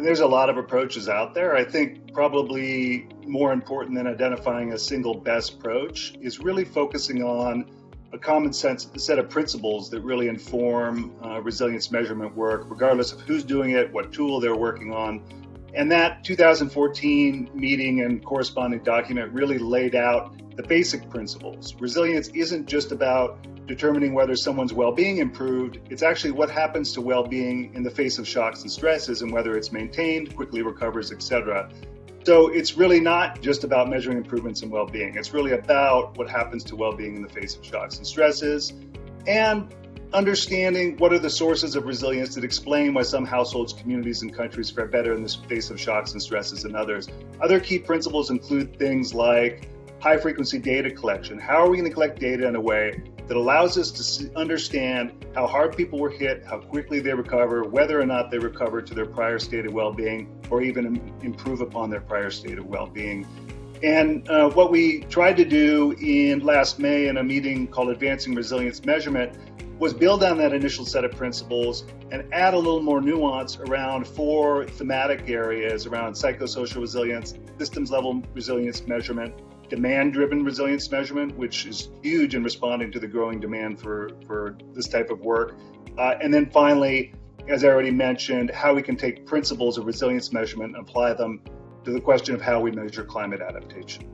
there's a lot of approaches out there. I think probably more important than identifying a single best approach is really focusing on a common sense set of principles that really inform resilience measurement work, regardless of who's doing it, what tool they're working on. And that 2014 meeting and corresponding document really laid out the basic principles. Resilience isn't just about determining whether someone's well-being improved. It's actually what happens to well-being in the face of shocks and stresses and whether it's maintained, quickly recovers, etc. So it's really not just about measuring improvements in well-being. It's really about what happens to well-being in the face of shocks and stresses, and understanding what are the sources of resilience that explain why some households, communities, and countries fare better in the face of shocks and stresses than others. Other key principles include things like high-frequency data collection. How are we going to collect data in a way that allows us to understand how hard people were hit, how quickly they recover, whether or not they recover to their prior state of well-being, or even improve upon their prior state of well-being. And what we tried to do in last May in a meeting called Advancing Resilience Measurement was build on that initial set of principles and add a little more nuance around 4 thematic areas around psychosocial resilience, systems level resilience measurement, demand-driven resilience measurement, which is huge in responding to the growing demand for this type of work. And then finally, as I already mentioned, how we can take principles of resilience measurement and apply them to the question of how we measure climate adaptation.